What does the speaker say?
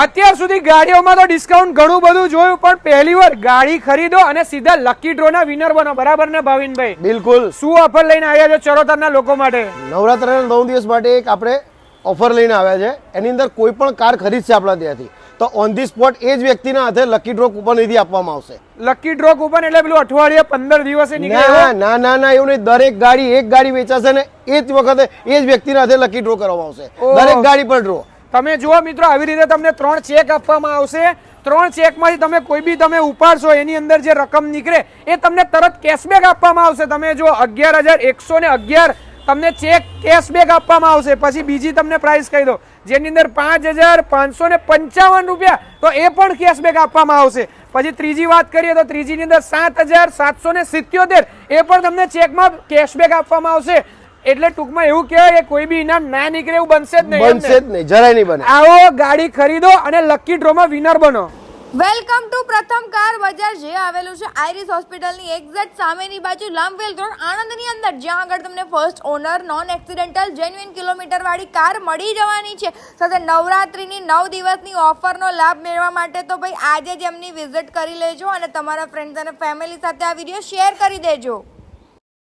અત્યાર સુધી ગાડીઓમાં તો ડિસ્કાઉન્ટ ઘણું બધું જોયું, પણ પહેલી વાર ગાડી ખરીદો અને સીધા લકી ડ્રો ના વિનર બનો. બરાબર ને ભાવિનભાઈ? બિલકુલ. શું ઓફર લઈને આવ્યા છો ચરોતરના લોકો માટે? નવરાત્રના 9 દિવસ માટે એક આપણે ઓફર લઈને આવ્યા છે. એની અંદર કોઈ પણ કાર ખરીદશે આપણા ત્યાંથી તો ઓન ધી સ્પોટ એ જ વ્યક્તિના હાથે લકી ડ્રો કૂપન એથી આપવામાં આવશે. લકી ડ્રો કૂપન એટલે પેલું અઠવાડિયે 15 દિવસે નીકળે? ના ના ના, એવું નહીં. દરેક ગાડી એક ગાડી વેચાશે ને એ જ વખતે એ જ વ્યક્તિના હાથે લકી ડ્રો કરવામાં આવશે. દરેક ગાડી પર ડ્રો. તમે જુઓ મિત્રો, આવી રીતે તમને 3 ચેક આપવામાં આવશે. 3 ચેકમાંથી તમે કોઈ બી તમે ઉપાડશો, એની અંદર જે રકમ નીકળે એ તમને તરત કેશબેક આપવામાં આવશે. તમે જો 11,111 તમને ચેક કેશબેક આપવામાં આવશે. પછી બીજી તમને પ્રાઇસ કહી દો, જેની અંદર 5,555 રૂપિયા, તો એ પણ કેશબેક આપવામાં આવશે. પછી ત્રીજી વાત કરીએ તો ત્રીજીની અંદર 7,777, એ પણ તમને ચેકમાં કેશબેક આપવામાં આવશે. એટલે ટૂંકમાં એવું કહેવાય કે કોઈ બી ઇનામ ના નીકળે એવું બનશે જ નહીં. બનશે જ નહીં, જરાય નહીં બને. આવો ગાડી ખરીદો અને લકી ડ્રોમાં વિનર બનો. વેલકમ ટુ પ્રથમ કાર બજાર, જે આવેલું છે આઈરિસ હોસ્પિટલની એક્ઝેક્ટ સામેની બાજુ લંબવેલ રોડ, આણંદની અંદર, જ્યાં આગળ તમને first honour non accidental genuine kilometre વાળી કાર મળી જવાની છે. સાથે નવરાત્રીની 9 દિવસની ઓફરનો લાભ મેળવવા માટે તો ભાઈ આજે જ એમની વિઝિટ કરી લેજો અને તમારા ફ્રેન્ડ્સ અને ફેમિલી સાથે આ વિડીયો શેર કરી દેજો.